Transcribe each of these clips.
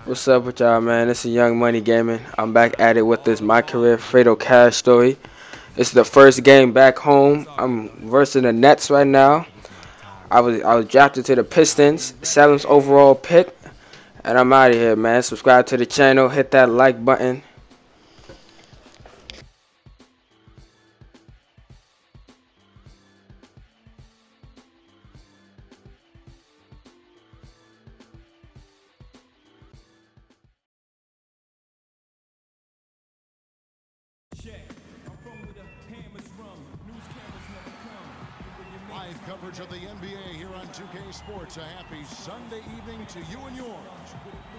What's up with y'all, man? This is Young Money Gaming. I'm back at it with this My Career Fredo Cash story. It's the first game back home. I'm versus the Nets right now. I was drafted to the Pistons, 7th overall pick, and I'm out of here, man. Subscribe to the channel, hit that like button. Live coverage of the NBA here on 2K Sports. A happy Sunday evening to you and yours.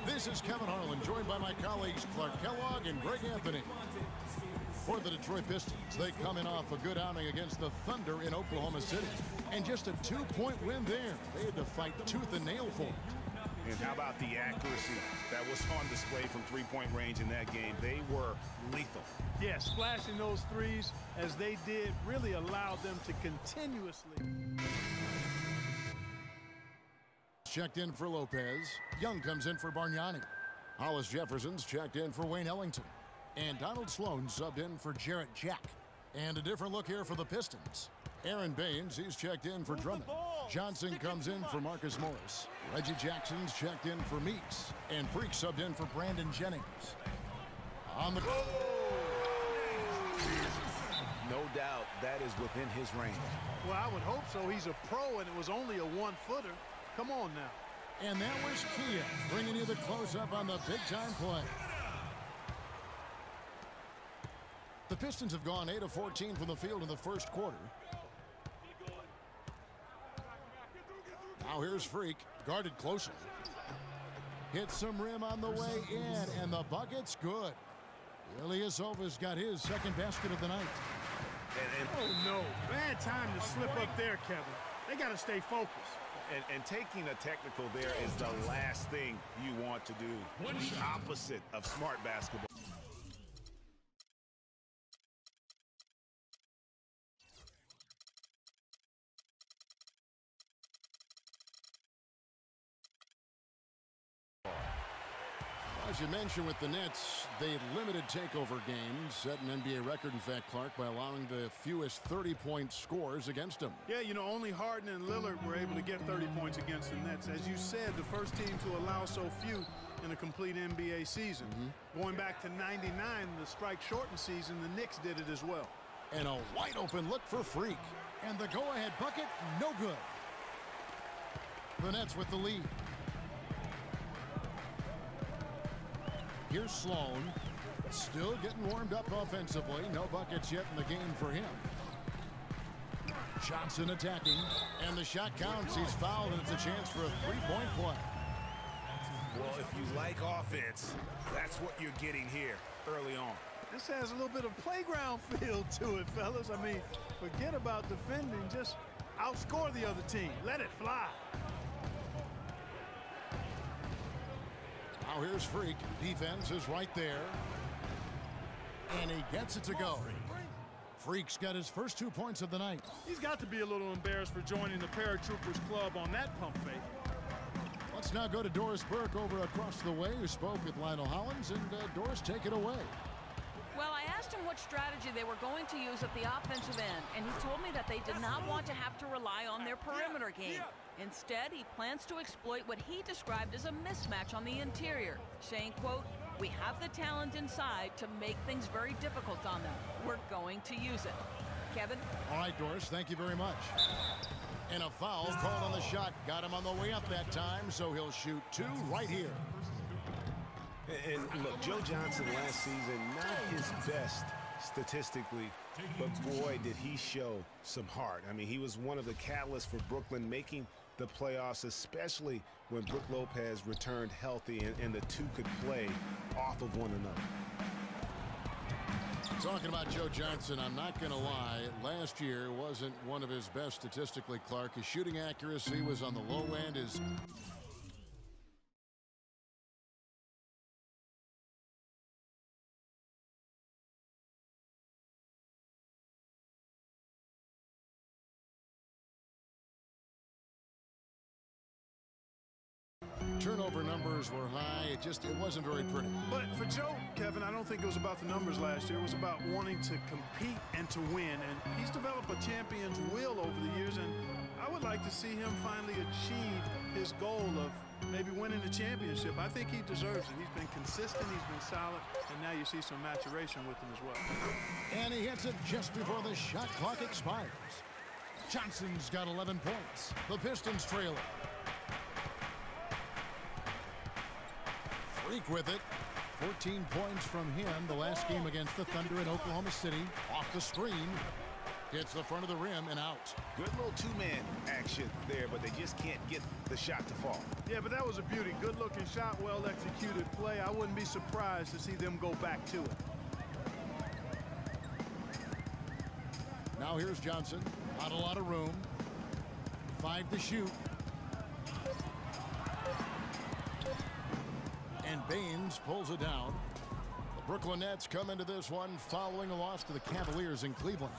This is Kevin Harlan, joined by my colleagues Clark Kellogg and Greg Anthony. For the Detroit Pistons, they coming off a good outing against the Thunder in Oklahoma City. And just a 2-point win there. They had to fight tooth and nail for it. And how about the accuracy that was on display from three-point range in that game? They were lethal. Yeah, splashing those threes as they did really allowed them to continuously. Checked in for Lopez. Young comes in for Bargnani. Hollis Jefferson's checked in for Wayne Ellington. And Donald Sloan subbed in for Jarrett Jack. And a different look here for the Pistons. Aaron Baines, he's checked in for Drummond. Johnson comes in for Marcus Morris. Reggie Jackson's checked in for Meeks. And Freak subbed in for Brandon Jennings. On the... No doubt that is within his range. Well, I would hope so. He's a pro, and it was only a one-footer. Come on now. And that was Kia bringing you the close-up on the big-time play. The Pistons have gone 8 of 14 from the field in the first quarter. Now here's Freak, guarded closely. Hits some rim on the way in, and the bucket's good. Ilyasova's got his second basket of the night. Oh, no. Bad time to slip up there, Kevin. They got to stay focused. And taking a technical there is the last thing you want to do. The opposite of smart basketball. As you mentioned with the Nets, they limited takeover games, set an NBA record, in fact, Clark, by allowing the fewest 30-point scores against them. Yeah, you know, only Harden and Lillard were able to get 30 points against the Nets. As you said, the first team to allow so few in a complete NBA season. Going back to '99, the strike-shortened season, the Knicks did it as well. And a wide-open look for Freak. And the go-ahead bucket, no good. The Nets with the lead. Here's Sloan, still getting warmed up offensively. No buckets yet in the game for him. Johnson attacking, and the shot counts. He's fouled, and it's a chance for a three-point play. Well, if you like offense, that's what you're getting here early on. This has a little bit of playground feel to it, fellas. I mean, forget about defending. Just outscore the other team. Let it fly. Now here's Freak. Defense is right there. And he gets it to go. Freak's got his first 2 points of the night. He's got to be a little embarrassed for joining the Paratroopers Club on that pump fake. Let's now go to Doris Burke over across the way, who spoke with Lionel Hollins. And Doris, take it away. Well, I asked him what strategy they were going to use at the offensive end, and he told me that they did not want to have to rely on their perimeter game. Instead, he plans to exploit what he described as a mismatch on the interior, saying, quote, "We have the talent inside to make things very difficult on them. We're going to use it." Kevin? All right, Doris, thank you very much. And a foul called on the shot. Got him on the way up that time, so he'll shoot two right here. And look, Joe Johnson last season, not his best statistically, but boy, did he show some heart. I mean, he was one of the catalysts for Brooklyn making the playoffs, especially when Brook Lopez returned healthy and the two could play off of one another. Talking about Joe Johnson, I'm not going to lie, last year wasn't one of his best statistically, Clark. His shooting accuracy was on the low end. His turnover numbers were high. It wasn't very pretty. But for Joe, Kevin, I don't think it was about the numbers last year. It was about wanting to compete and to win. And he's developed a champion's will over the years. And I would like to see him finally achieve his goal of maybe winning the championship. I think he deserves it. He's been consistent. He's been solid. And now you see some maturation with him as well. And he hits it just before the shot clock expires. Johnson's got 11 points. The Pistons trail it. Freak with it. 14 points from him the last game against the Thunder in Oklahoma City. Off the screen. Hits the front of the rim and out. Good little two-man action there, but they just can't get the shot to fall. Yeah, but that was a beauty. Good-looking shot, well-executed play. I wouldn't be surprised to see them go back to it. Now here's Johnson. Not a lot of room. 5 to shoot. And Baines pulls it down. The Brooklyn Nets come into this one following a loss to the Cavaliers in Cleveland.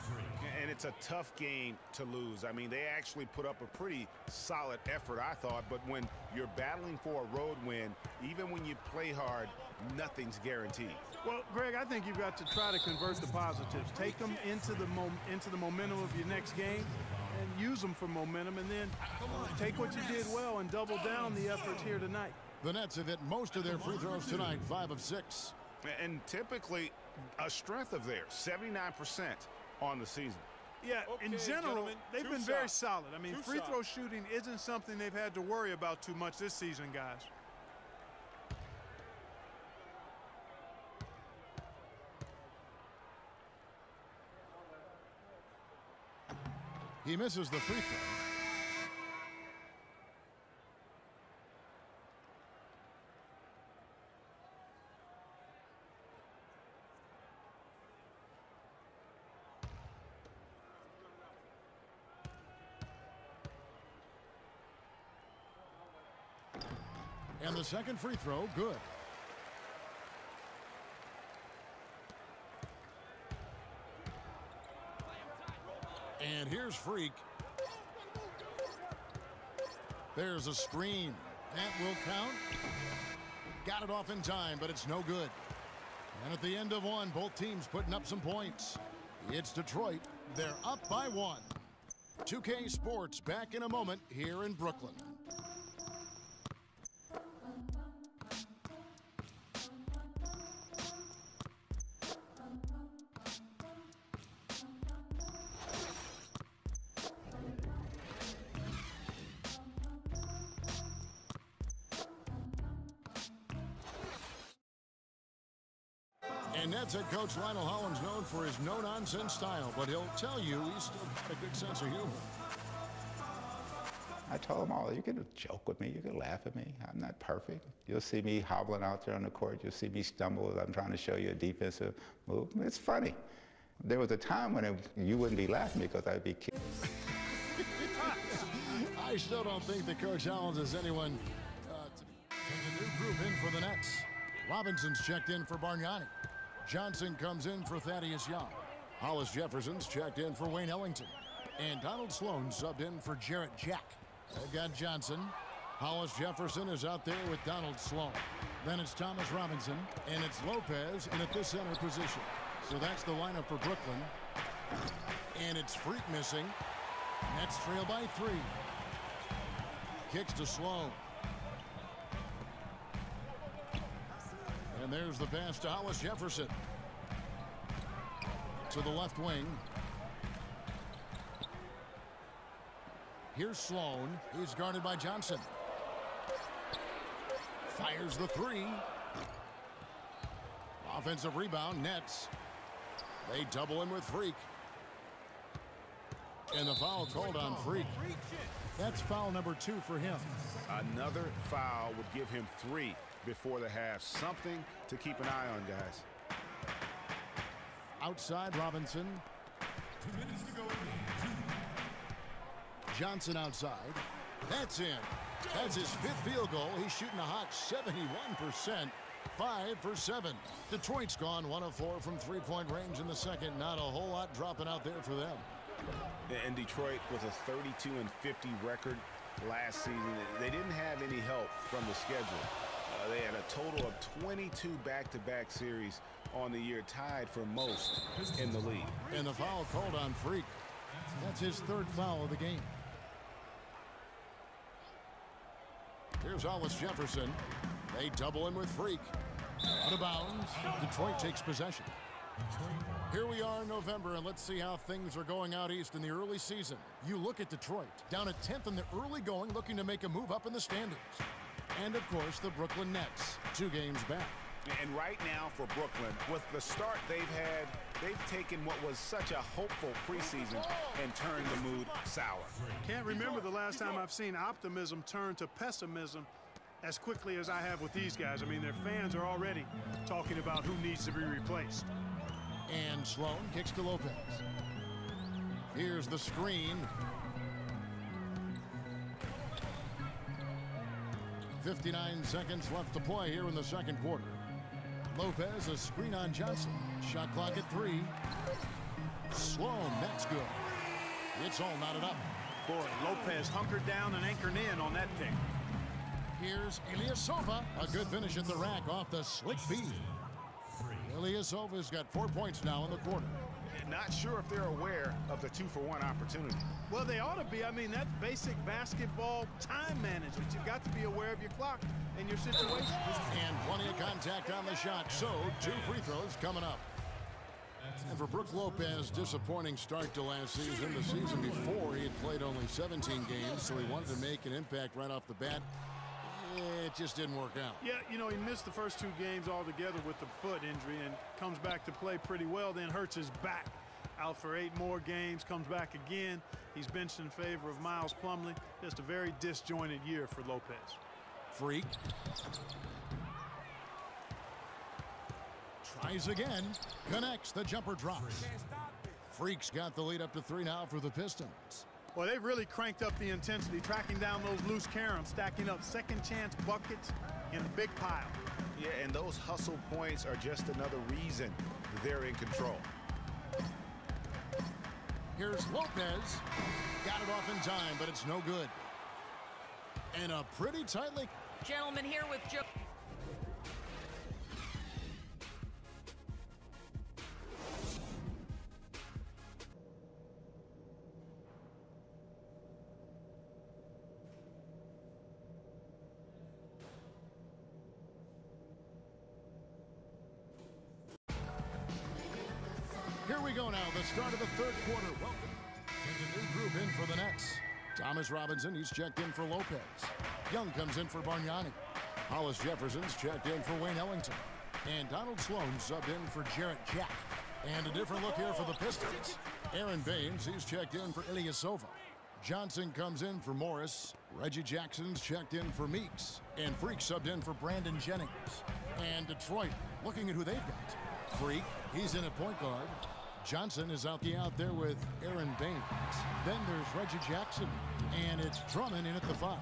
And it's a tough game to lose. I mean, they actually put up a pretty solid effort, I thought. But when you're battling for a road win, even when you play hard, nothing's guaranteed. Well, Greg, I think you've got to try to convert the positives. Take them into the momentum of your next game and use them for momentum. And then take what you did well and double down the efforts here tonight. The Nets have hit most of their free throws tonight, 5 of 6. And typically a strength of theirs, 79% on the season. Yeah, in general, they've been very solid. I mean, free throw shooting isn't something they've had to worry about too much this season, guys. He misses the free throw. And the second free throw, good. And here's Freak. There's a screen. That will count. Got it off in time, but it's no good. And at the end of one, both teams putting up some points. It's Detroit. They're up by 1. 2K Sports back in a moment here in Brooklyn. And Nets head coach Lionel Hollins known for his no-nonsense style, but he'll tell you he's still got a good sense of humor. I told them all, you can joke with me, you can laugh at me. I'm not perfect. You'll see me hobbling out there on the court. You'll see me stumble as I'm trying to show you a defensive move. It's funny. There was a time when you wouldn't be laughing because I'd be kidding. I still don't think that Coach Hollins is anyone to the new group in for the Nets. Robinson's checked in for Bargnani. Johnson comes in for Thaddeus Young. Hollis Jefferson's checked in for Wayne Ellington. And Donald Sloan subbed in for Jarrett Jack. They've got Johnson. Hollis Jefferson is out there with Donald Sloan. Then it's Thomas Robinson, and it's Lopez in at the center position. So that's the lineup for Brooklyn. And it's Freak missing. Nets trail by 3. Kicks to Sloan. And there's the pass to Hollis Jefferson. To the left wing. Here's Sloan. He's guarded by Johnson. Fires the 3. Offensive rebound, Nets. They double him with Freak. And the foul called on Freak. That's foul number 2 for him. Another foul would give him 3 before the half. Something to keep an eye on, guys. Outside Robinson. 2 minutes to go. Johnson outside. That's in. That's his 5th field goal. He's shooting a hot 71%. 5 for 7. Detroit's gone 1 of 4 from 3-point range in the second. Not a whole lot dropping out there for them. And Detroit with a 32-50 record last season. They didn't have any help from the schedule. They had a total of 22 back-to-back series on the year, tied for most in the league. And the foul called on Freak. That's his third foul of the game. Here's Hollis Jefferson. They double him with Freak. Out of bounds. Detroit takes possession. Here we are in November, and let's see how things are going out east in the early season. You look at Detroit, down at 10th in the early going, looking to make a move up in the standings. And, of course, the Brooklyn Nets, 2 games back. And right now for Brooklyn, with the start they've had, they've taken what was such a hopeful preseason and turned the mood sour. Can't remember the last time I've seen optimism turn to pessimism as quickly as I have with these guys. I mean, their fans are already talking about who needs to be replaced. And Sloan kicks to Lopez. Here's the screen. 59 seconds left to play here in the second quarter. Lopez, a screen on Johnson. Shot clock at 3. Sloan, that's good. It's all knotted up. Boy, Lopez hunkered down and anchored in on that pick. Here's Ilyasova. A good finish at the rack off the slick feed. Ilyasova's got 4 points now in the quarter. Not sure if they're aware of the 2-for-1 opportunity. Well, they ought to be. I mean, that's basic basketball time management. You've got to be aware of your clock and your situation. And plenty of contact on the shot. So, 2 free throws coming up. And for Brook Lopez, disappointing start to last season. The season before, he had played only 17 games, so he wanted to make an impact right off the bat. It just didn't work out. Yeah, you know, he missed the first 2 games altogether with the foot injury and comes back to play pretty well, then hurts his back. Out for 8 more games, comes back again. He's benched in favor of Miles Plumlee. Just a very disjointed year for Lopez. Freak. Tries again. Connects. The jumper drops. Freak's got the lead up to 3 now for the Pistons. Well, they really cranked up the intensity, tracking down those loose caroms, stacking up second chance buckets in a big pile. Yeah, and those hustle points are just another reason they're in control. Here's Lopez. Got it off in time, but it's no good. And a pretty tightly. Gentlemen, here with Joe. Here we go now, the start of the third quarter. Welcome to the new group in for the Nets. Thomas Robinson, he's checked in for Lopez. Young comes in for Bargnani. Hollis Jefferson's checked in for Wayne Ellington. And Donald Sloan subbed in for Jarrett Jack. And a different look here for the Pistons. Aaron Baines, he's checked in for Ilyasova. Johnson comes in for Morris. Reggie Jackson's checked in for Meeks. And Freak subbed in for Brandon Jennings. And Detroit, looking at who they've got. Freak, he's in at point guard. Johnson is out there with Aaron Baines. Then there's Reggie Jackson. And it's Drummond in at the 5.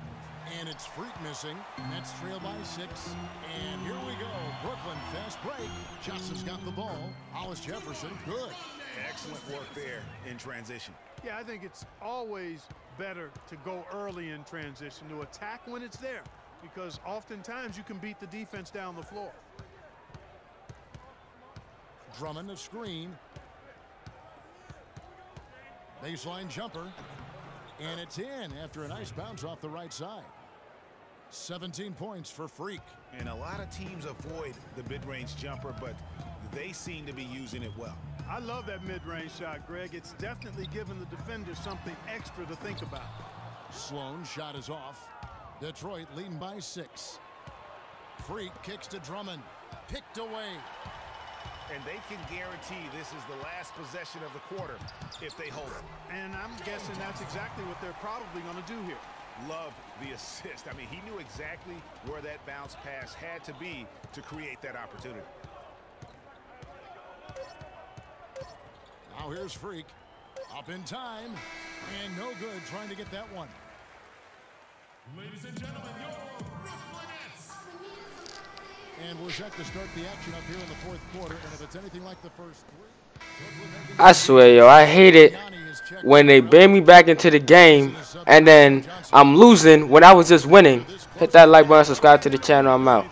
And it's Freak missing. Nets trail by 6. And here we go. Brooklyn fast break. Johnson's got the ball. Hollis Jefferson, good. Excellent work there in transition. Yeah, I think it's always better to go early in transition, to attack when it's there, because oftentimes you can beat the defense down the floor. Drummond, a screen. Baseline jumper. And it's in after a nice bounce off the right side. 17 points for Freak. And a lot of teams avoid the mid-range jumper, but they seem to be using it well. I love that mid-range shot, Greg. It's definitely given the defender something extra to think about. Sloan's shot is off. Detroit leading by 6. Freak kicks to Drummond. Picked away. And they can guarantee this is the last possession of the quarter if they hold it. And I'm guessing that's exactly what they're probably going to do here. Love the assist. I mean, he knew exactly where that bounce pass had to be to create that opportunity. Now here's Freak. Up in time. And no good trying to get that one. Ladies and gentlemen, your Brooklyn Nets. And we're set to start the action up here in the fourth quarter. And if it's anything like the first 3. I swear, yo, I hate it. Bargnani is when they bring me back into the game, and then I'm losing when I was just winning. Hit that like button, subscribe to the channel. I'm out.